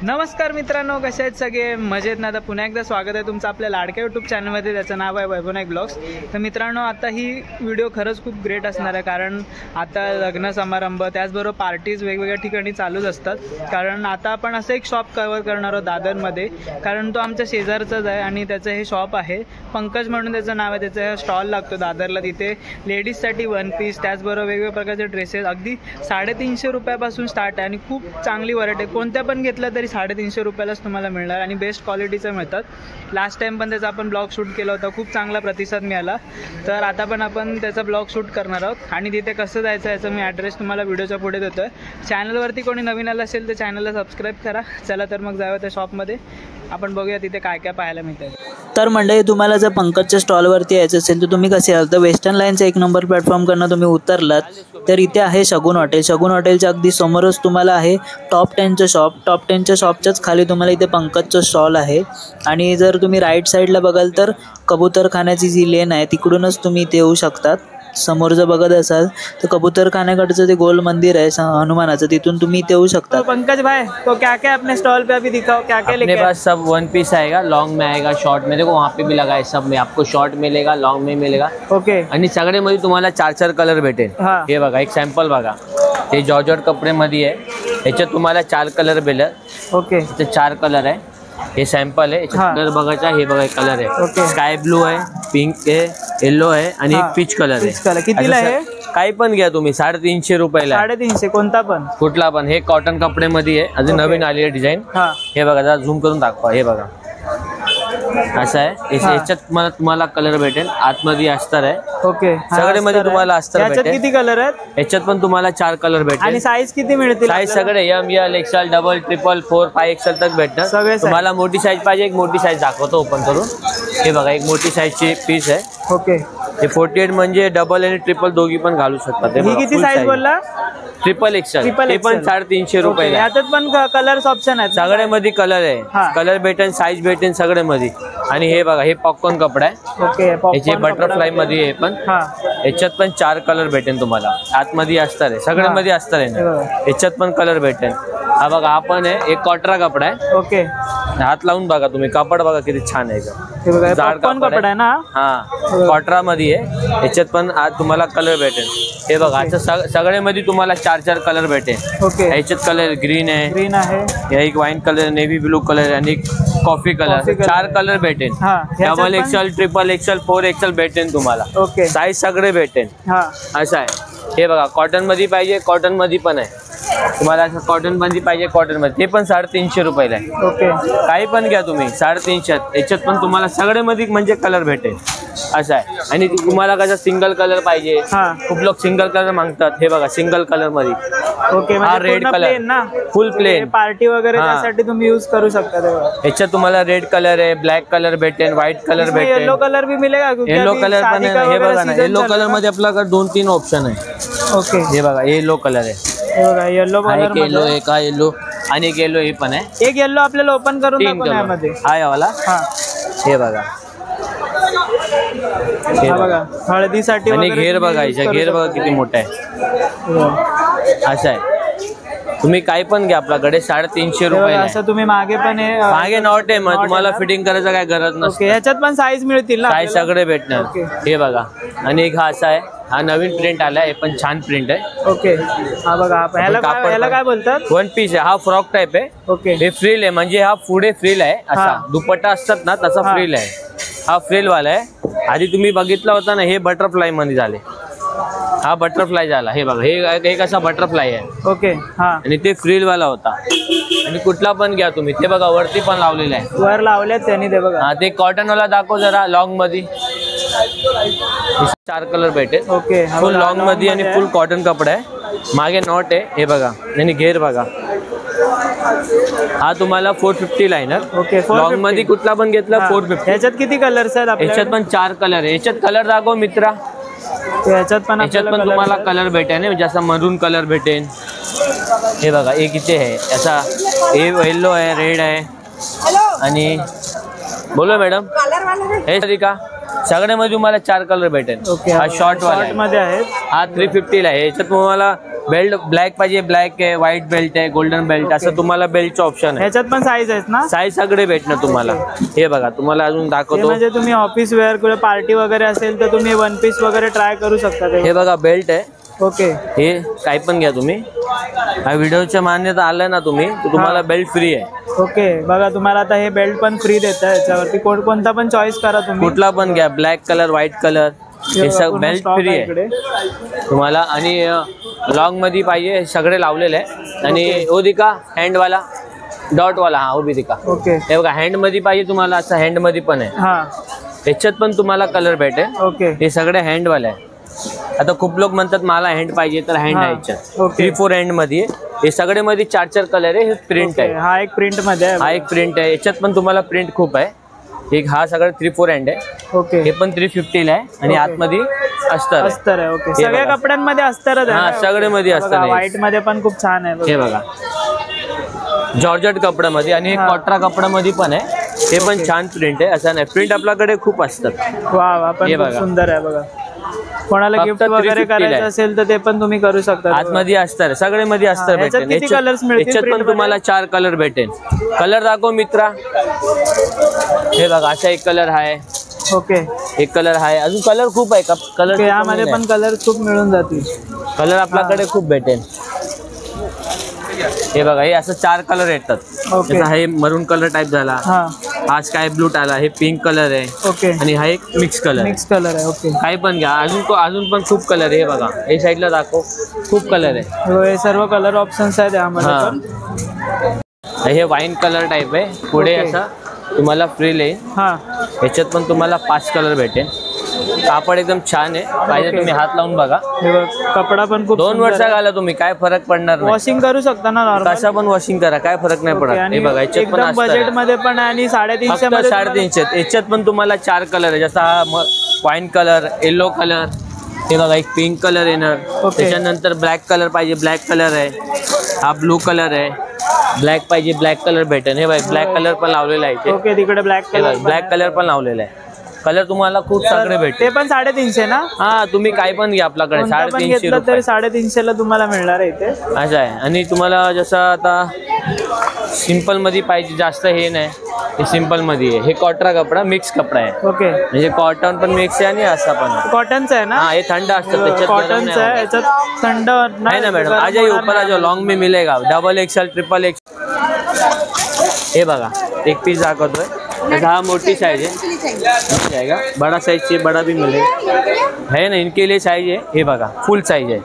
नमस्कार मित्रांनो, कसे आहेत सगळे? मजेत ना? आता पुन्हा एकदा स्वागत आहे तुमचं आपल्या लाडक्या यूट्यूब चॅनलमध्ये, त्याचं नाव आहे वैभव नाईक ब्लॉग्स. तर मित्रांनो, आता ही व्हिडिओ खरंच खूप ग्रेट असणार आहे, कारण आता लग्न समारंभ त्याचबरोबर पार्टीज वेगवेगळ्या ठिकाणी चालूच असतात. कारण आता आपण असं एक शॉप कव्हर करणार आहोत दादरमध्ये, कारण तो आमच्या शेजारचाच आहे आणि त्याचं हे शॉप आहे. पंकज म्हणून त्याचं नाव आहे. त्याचा स्टॉल लागतो दादरला. तिथे लेडीजसाठी वन पीस त्याचबरोबर वेगवेगळ्या प्रकारचे ड्रेसेस अगदी 350 रुपयापासून स्टार्ट आहे आणि खूप चांगली व्हरायटी आहे. कोणत्या पण घेतलं तरी 350 रुपयालाच तुम्हाला मिळणार आणि बेस्ट क्वालिटीचं मिळतात. लास्ट टाइम पण त्याचा आपण ब्लॉग शूट केला होता, खूप चांगला प्रतिसाद मिळाला. तर आता पण आपण त्याचा ब्लॉग शूट करणार आहोत आणि तिथे कसं जायचं याचा मी ॲड्रेस तुम्हाला व्हिडिओच्या पुढे देतो आहे. चॅनलवरती कोणी नवीन आलं असेल तर चॅनलला सबस्क्राईब करा. चला तर मग जाऊया त्या शॉपमध्ये, आपण बघूया तिथे काय काय पाहायला मिळतं. तर मंडळी, तुम्हाला जर पंकजच्या स्टॉलवरती यायचं असेल तर तुम्ही कसे याल तर वेस्टर्न लाईनचा 1 नंबर प्लॅटफॉर्मकडनं तुम्ही उतरलात तर इथे आहे शगुन हॉटेल. शगुन हॉटेलच्या अगदी समोरच तुम्हाला आहे टॉप 10चं शॉप. टॉप 10च्या शॉपच्याच खाली तुम्हाला इथे पंकजचं स्टॉल आहे. आणि जर तुम्ही राईट साईडला बघाल तर कबूतरखान्याची जी लेन आहे तिकडूनच तुम्ही इथे येऊ शकतात. समोर जर बघत असाल तर कबूतरखान्याकडचं ते गोल मंदिर आहे हनुमानाचं, तिथून तुम्ही इथे येऊ शकता. तो पंकज भाई, तो क्या क्या अपने स्टॉल पे अभी दिखाओ, क्या क्या लेके? अपने पास सब वन पीस आएगा, लॉन्ग में आएगा, शॉर्ट में. देखो वहाँ पे भी लगा है, सब में आपको शॉर्ट मिलेगा, लॉन्ग में मिलेगा. ओके. आणि सगळ्यामध्ये तुम्हाला 4 कलर भेटेल. हे बघा, एक सॅम्पल बघा. हे जॉर्जेट कपड्यामध्ये आहे. याच्यात तुम्हाला 4 कलर भेटेल. ओके. इथे 4 कलर आहे. हे सॅम्पल आहे. कलर बघायचा. हे बघा कलर आहे. स्काय ब्लू आहे, पिंक आहे, येलो आहे आणि एक पीच कलर आहे. कितीला आहे? काही पण घ्या तुम्ही, 350 रुपयाला. 350 कोणता पण? कुठला पण. हे कॉटन कपड्यामध्ये आहे, अजून नवीन आली आहे डिझाईन. हे बघा, जरा झूम करून दाखवा. हे बघा, असं आहे. याच्यात तुम्हाला कलर भेटेल. आतमध्ये अस्तर आहे. ओके. सगळ्यामध्ये तुम्हाला अस्तर भेटेल. याच्यात किती कलर आहेत? याच्यात पण तुम्हाला 4 कलर भेटेल. आणि साईज किती मिळतील? साईज सगळे M, L, XL, double, triple, 4, 5 XL तक भेटणार. तुम्हाला मोठी साईज पाहिजे, एक मोठी साईज दाखवतो ओपन करून. हे बघा, एक मोठी साईजची पीस आहे. ओके. हे 48 म्हणजे डबल आणि ट्रिपल दोघी पण घालू शकतात. ही किती साईज बोलला? Triple XL. ते पण 350 रुपये. याच्यात पण कलर्स ऑप्शन आहेत. सगळ्यामध्ये कलर आहे. कलर भेटेल, साईज भेटेल सगळ्यामध्ये. आणि हे बघा, हे पॉपकॉर्न कपडा आहे. ओके. याचे बटरफ्लाय मध्ये आहे. पण याच्यात पण 4 कलर भेटेल तुम्हाला. आतमध्ये अस्तर आहे, सगळ्यामध्ये अस्तर आहे ना. याच्यात पण कलर भेटेल. हा बघा, हा पण आहे. एक कॉटरा कपडा आहे. ओके. हात लावून बघा तुम्ही, कापड बघा किती छान आहे. जाड कपडा आहे ना. हा, कॉटरा मध्ये आहे. याच्यात पण आज तुम्हाला कलर भेटेल. हे बघा, असं सगळ्यामध्ये तुम्हाला 4 कलर भेटेल. ओके. याच्यात कलर ग्रीन आहे, एक wine colour, navy blue colour आणि कॉफी कलर. 4 कलर भेटेल. Double XL, triple XL, 4 XL भेटेल तुम्हाला. ओके. साईज सगळे भेटेल. असं आहे. हे बघा, कॉटन मध्ये पाहिजे, कॉटन मध्ये पण आहे. तुम्हाला असं कॉटन मध्ये पाहिजे, कॉटन मध्ये. ते पण 350 रुपयाला आहे. ओके. काही पण घ्या तुम्ही, 350. याच्यात पण तुम्हाला सगळ्यामध्ये म्हणजे कलर भेटेल. असं आहे. आणि तुम्हाला कसं सिंगल कलर पाहिजे, खूप लोक सिंगल कलर मागतात. हे बघा, सिंगल कलर मध्ये. ओके. हा रेड कलर ना, फुल प्लेन. पार्टी वगैरे त्यासाठी तुम्ही यूज करू शकता. याच्यात तुम्हाला रेड कलर आहे, ब्लॅक कलर भेटेल, व्हाईट कलर भेटेल, येलो कलर भी मिलेगा. येलो कलर पण आहे. हे बघा ना, येलो कलर मध्ये आपल्याकडे 2-3 ऑप्शन आहे. ओके. हे बघा, येलो कलर आहे. येलो कलर, येलो, एक हा येलो आणि एक येलो हे पण आहे. एक येलो आपल्याला ओपन करून दाखवण्यामध्ये. हा यावाला. हे बघा, हे बघा, हळदीसाठी. आणि घेर बघायचा. घेर बघा किती मोठा आहे. असं आहे. तुम्ही काही पण घ्या, आपल्याकडे 350 रुपयाला. असं तुम्ही मागे पण आहे. मागे नॉट आहे, मग तुम्हाला फिटिंग करायचं काय गरज नसते. याच्यात पण साईज मिळतील ना. साईज सगळे भेटणार. हे बघा, आणि एक हा असा आहे. हा नवीन प्रिंट आलाय. हे पण छान प्रिंट आहे. ओके. हा बघा, ह्याला काय बोलतात? वन पीस आहे. हा फ्रॉक टाइप आहे. ओके. हे फ्रिल आहे, म्हणजे हा पुढे फ्रिल आहे. असा दुपट्टा असतात ना, तसा फ्रिल आहे. हा फ्रिल वाला आहे. आधी तुम्ही बघितला होता ना, हे बटरफ्लाय मध्ये झाले. हा बटरफ्लाय झाला. हे बघा, हे कसा बटरफ्लाय आहे. ओके. आणि ते फ्रिल वाला होता. आणि कुठला पण घ्या तुम्ही. ते बघा, वरती पण लावलेलं आहे. वर लावलेत त्यांनी. ते बघा. हा, ते कॉटन वाला दाखव जरा, लॉंग मध्ये. 4 कलर भेटेल. ओके. फुल लॉंग मध्ये आणि फुल कॉटन कपडा आहे. मागे नॉट आहे. हे बघा, आणि घेर बघा. हा तुम्हाला 450 ला येणार. ओके. लॉंग मध्ये कुठला पण घेतला 450. याच्यात किती कलर्स आहेत? याच्यात पण 4 कलर आहे. याच्यात कलर दाखव मित्रा. याच्यात पण तुम्हाला कलर भेटेल. जसा मरून कलर भेटेल. हे बघा, एक इथे आहे याचा. येलो आहे, रेड आहे. आणि बोलो मॅडम, हे का सगळ्यामध्ये तुम्हाला 4 कलर भेटेल. ओके, हा शॉर्ट वाला आहे. मध्ये आहेत. हा 350 ला आहे. याच्यात तुम्हाला बेल्ट ब्लॅक पाहिजे ब्लॅक आहे, व्हाईट बेल्ट आहे, गोल्डन बेल्ट असं तुम्हाला बेल्टचं ऑप्शन आहे. याच्यात पण साईज आहेत ना? साईज सगळे भेटणार तुम्हाला. हे बघा तुम्हाला अजून हे दाखवतो. म्हणजे तुम्ही ऑफिस वेअर किंवा पार्टी वगैरे असेल तर तुम्ही वन पीस वगैरे ट्राय करू शकता ते. हे बघा बेल्ट आहे. ओके, हे काही पण घ्या तुम्ही. हा व्हिडिओच्या मान्यता आलं ना तुम्ही तर तुम्हाला बेल्ट फ्री आहे. ओके, बघा तुम्हाला आता हे बेल्ट पण फ्री देत आहे. याच्यावरती कोणता पण चॉईस करा तुम्ही, कुठला पण घ्या. ब्लॅक कलर, व्हाईट कलर, हे सगळं बेल्ट फ्री आहे तुम्हाला. आणि लॉंग मध्ये पाहिजे हे सगळे लावलेले आहे. आणि ओदिका हँडवाला डॉटवाला. हा ओदिका. ओके, हे बघा हँड मध्ये पाहिजे तुम्हाला असं हँड मध्ये पण आहे. हा याच्यात पण तुम्हाला कलर भेटेल. ओके, हे सगळे हँडवाले आहे. आता खूप लोक म्हणतात मला हँड पाहिजे तर हँड आहे याच्यात. ओके. 3-4 हँड मध्ये हे सगळे मध्ये 4-4 कलर आहे. हे प्रिंट आहे. हा एक प्रिंट मध्ये आहे. हा एक प्रिंट आहे. याच्यात पण तुम्हाला प्रिंट खूप आहे. एक हा सगळं 3-4 हँड आहे. ओके, हे पण 350 ला आहे. आणि आतमध्ये अस्तर अस्तर आहे. ओके, हे सगळ्या बघा. कपड्यांमध्ये अस्तर आहे. हा सगळे मध्ये अस्तर आहे. व्हाईट मध्ये पण खूप छान आहे. हे बघा जॉर्जेट कपड्यामध्ये. आणि हा. कॉट्रा कपड्यामध्ये पण आहे. हे पण छान प्रिंट आहे. असं नाही प्रिंट आपल्याकडे खूप असतात. वा पण हे खूप बघा. सुंदर आहे. बघा कोणाला फक्त गिफ्ट वगैरे 350 करायचं आहे. असेल तर ते पण तुम्ही करू शकता. आतमध्ये अस्तर सगळे मध्ये अस्तर हा, याच्यात भेटेल. किती colours मिळतील याच्यात print पण मध्ये? तुम्हाला 4 कलर भेटेल. कलर दाखव मित्रा. हे बघा असा एक कलर आहे. ओके, एक कलर आहे. अजून कलर खूप आहे का कलर. यामध्ये पण कलर खूप मिळून जातील. कलर आपल्याकडे खूप भेटेल. हे बघा हे असं 4 कलर येतात. ओके. जसं हे मरून कलर टाइप झाला. हा हा स्काय ब्लू आला. हे पिंक कलर आहे. ओके, आणि हा एक मिक्स कलर आहे. मिक्स कलर आहे. ओके, काही पण घ्या. अजून पण खूप कलर आहे. हे बघा हे साईडला दाखव खूप कलर आहे. हे सर्व कलर ऑप्शन्स आहेत यामध्ये हा. पण. हे वाईन कलर टाइप आहे. पुढे ओके. असा तुम्हाला फ्रिल आहे. हा याच्यात पण तुम्हाला 5 कलर भेटेल. कापड एकदम छान आहे. पाहिजे ओके. तुम्ही हात लावून बघा. हे बघ कपडा पण खूप 2 वर्ष घाला तुम्ही काय फरक पडणार नाही. वॉशिंग करू शकता ना नॉर्मल. कसा पण वॉशिंग करा काय फरक नाही पडत. हे बघा याच्यात पण एकदम बजेट असतं. मध्ये पण आणि 350 फक्त मध्ये 350. याच्यात पण तुम्हाला 4 कलर आहे. जसा हा वाईन कलर, येलो कलर. हे बघा एक पिंक कलर येणार. ओके. त्याच्यानंतर ब्लॅक कलर पाहिजे ब्लॅक कलर आहे. हा ब्लू कलर आहे. ब्लॅक पाहिजे ब्लॅक कलर भेटेल. हे बघा ब्लॅक कलर पण लावलेला आहे इथे. ओके, तिकडे ब्लॅक कलर ब्लॅक कलर पण लावलेला आहे. कलर तुम्हाला खूप सगळे भेटेल. ते पण 350 ना? हा तुम्ही काय पण घ्या आपल्याकडे. कोणता पण 350 घेतलं रुपये तरी 350 ला तुम्हाला मिळणार आहे इथे. असं आहे. आणि तुम्हाला जसं आता सिंपल मध्ये पाहिजे जास्त हे नाही. हे सिंपल मध्ये आहे. हे कॉटरा कपडा मिक्स कपडा आहे. ओके, म्हणजे कॉटन पण मिक्स आहे आणि असा पण आहे. कॉटनचं आहे ना? हाँ ये ठंडा असतं त्याच्यात गरम कॉटनचं नाही आहे. होणार. याच्यात थंड है ना मॅडम. आ जाइए ऊपर आ जाओ. लॉन्ग में मिलेगा डबल एक्सल ट्रिपल एक्सल. हे बघा एक पीस दाखवतोय. जैसा हाँ मोटी साइज है मिल जाएगा. बड़ा साइज चाहिए बड़ा भी मिलेगा. है ना इनके लिए साइज है. हे बघा फुल साइज है.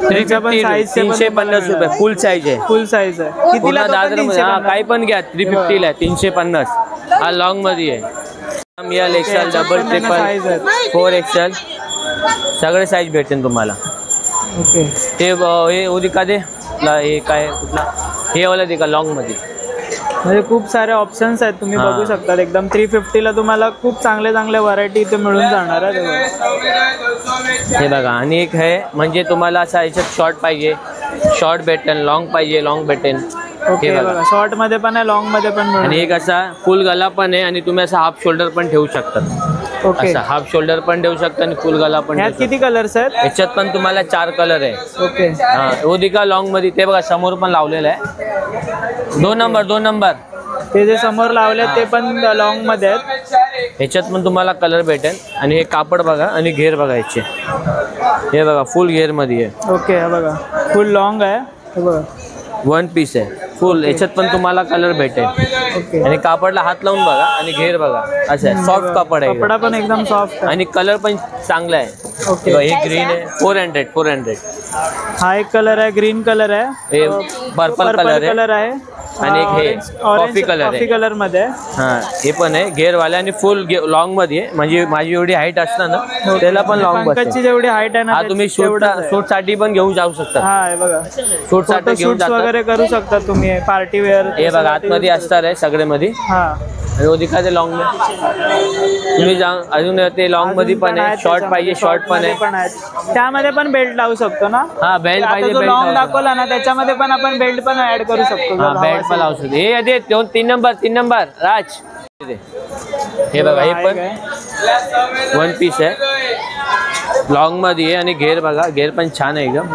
350 350 रुपये फुल साइज आहे. फुल साईज आहे. पूर्ण कितीला तो पण दादर मध्ये. हा 350? काही पण घ्या. 350 ला 350. हा लॉंग मध्ये आहे. L XL double size triple आहेत. 4 एक्सेल सगळे साईज भेटेल तुम्हाला. ओके, हे उदिका दे. हे काय कुठला हे वाला दे का लॉंग मध्ये. म्हणजे खूप सारे ऑप्शन्स आहेत तुम्ही हा. बघू शकता. एकदम 350 ला तुम्हाला खूप चांगले व्हरायटी इथे मिळून जाणार आहे. हे बघा. आणि एक आहे म्हणजे तुम्हाला असा याच्यात शॉर्ट पाहिजे शॉर्ट भेटेल. लॉंग पाहिजे लॉंग भेटेल. ओके, हे बघा. बघा शॉर्ट मध्ये पण आहे लॉंग मध्ये पण मिळून. आणि एक असा फुल गला पण आहे. आणि तुम्ही असा हाफ शोल्डर पण ठेवू शकतात. ओके, असा हाफ शोल्डर पण ठेवू शकता आणि फुल गला पण ह्यात ठेवू किती कलर्स आहेत? शकता. याच्यात पण तुम्हाला 4 कलर आहे. ओके, हा ओदिका लॉंग मध्ये. ते बघा समोर पण लावलेलं आहे. 2 नंबर ते जे समोर लावले ते पण लॉंग मध्ये आहेत. ह्याच्यात पण तुम्हाला कलर भेटेल. आणि हे कापड बघा आणि घेर बघा याचे. हे बघा फुल घेर मध्ये आहे. ओके, हे बघा फुल लॉंग आहे. हे बघा 1 पीस आहे फुल. याच्यात पण तुम्हाला कलर भेटेल. ओके, आणि कापडला हात लावून बघा आणि घेर बघा. असं आहे सॉफ्ट कापड आहे कपडा पण एकदम सॉफ्ट आहे. आणि कलर पण चांगला आहे. ओके, हे ग्रीन आहे 400. हा एक कलर आहे. ग्रीन कलर आहे. हे पर्पल कलर आहे. कलर आहे. आणि एक हे कॉफी कलर आहे. कॉफी कलर मध्ये आहे. हा हे पण आहे घेरवाले आणि फुल लॉंग मध्ये आहे. म्हणजे माझी एवढी हाईट असतं ना त्याला पण लॉंग पंकजची बसते. जेवढी हाईट आहे ना हा तुम्ही शूट साठी पण घेऊन जाऊ शकता. हा हे बघा शूट साठी घेऊन शूट्स जाता. वगैरे करू शकता तुम्ही. पार्टी वेअर हे बघा आतमध्ये असणार आहे सगळे मध्ये. हा आणि ओदिका ते लॉंग तुम्ही जा. अजून ते लॉंग मध्ये पण आहे. शॉर्ट पाहिजे शॉर्ट पण आहे. त्यामध्ये पण बेल्ट लावू शकतो ना. हा बेल्ट पाहिजे लॉंग बेल्ट दाखवला ना त्याच्यामध्ये पण आपण बेल्ट पण ऍड करू शकतो. हा बेल्ट पण लावू शकतो. हे 3 नंबर राज हे बघा हे पण वन पीस आहे, लॉंग मध्ये आहे आणि घेर बघा, घेर पण छान आहे एकदम.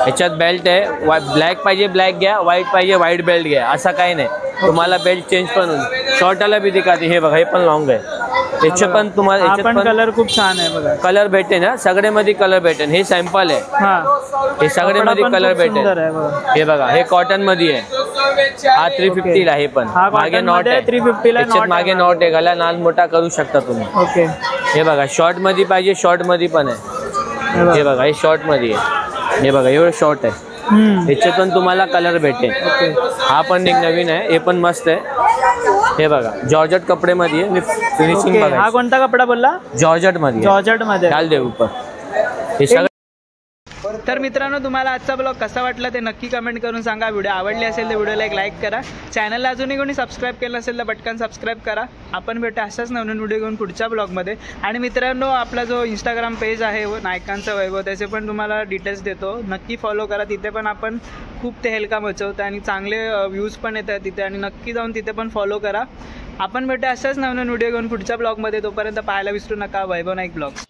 ह्याच्यात बेल्ट आहे, ब्लॅक पाहिजे ब्लॅक घ्या, व्हाईट पाहिजे व्हाईट बेल्ट घ्या, असं काही नाही. तुम्हाला बेल्ट चेंज पण होईल. शॉर्टाला बी दिखाते. हे बघा हे पण लॉंग आहे. याचे पण तुम्हाला याच्यात पण कलर खूप छान आहे बघा. कलर भेटेल ना, सगळे मध्ये कलर भेटेल. हे सॅम्पल आहे, हे सगळे मध्ये कलर भेटेल. हे बघा हे कॉटन मध्ये आहे. हा 350 ला. हे पण मागे नॉट आहे, 350 ला. याच्यात मागे नॉट आहे, गला लहान मोठा करू शकता तुम्ही. ओके. हे बघा शॉर्ट मध्ये पाहिजे, शॉर्ट मध्ये पण आहे. हे बघा हे शॉर्ट मध्ये आहे. हे बघा एवढं शॉर्ट आहे. याच्यातून तुम्हाला कलर भेटेल. हा पण एक नवीन आहे, हे पण मस्त आहे. हे बघा जॉर्जट कपडे मध्ये आहे, फिनिशिंग बघा. हा कोणता कपडा बोलला? जॉर्जट मध्ये. जॉर्जट मध्ये. डाल दे ऊपर. हे सगळं. तर मित्रांनो तुम्हाला आजचा ब्लॉग कसा वाटला ते नक्की कमेंट करून सांगा. व्हिडिओ आवडली असेल तर व्हिडिओला एक लाईक करा. चॅनलला अजूनही कोणी सबस्क्राईब केलं असेल तर पटकन सबस्क्राईब करा. आपण भेटू अशाच नवीन व्हिडिओ घेऊन पुढच्या ब्लॉगमध्ये. आणि मित्रांनो आपला जो इंस्टाग्राम पेज आहे नायकांचा वैभव, त्याचे पण तुम्हाला डिटेल्स देतो, नक्की फॉलो करा. तिथे पण आपण खूप तेहलका मचवतो आणि चांगले व्ह्यूज पण येतात तिथे, आणि नक्की जाऊन तिथे पण फॉलो करा. आपण भेटू अशाच नवीन व्हिडिओ घेऊन पुढच्या ब्लॉगमध्ये. तोपर्यंत पाहायला विसरू नका वैभव नाईक ब्लॉग्स.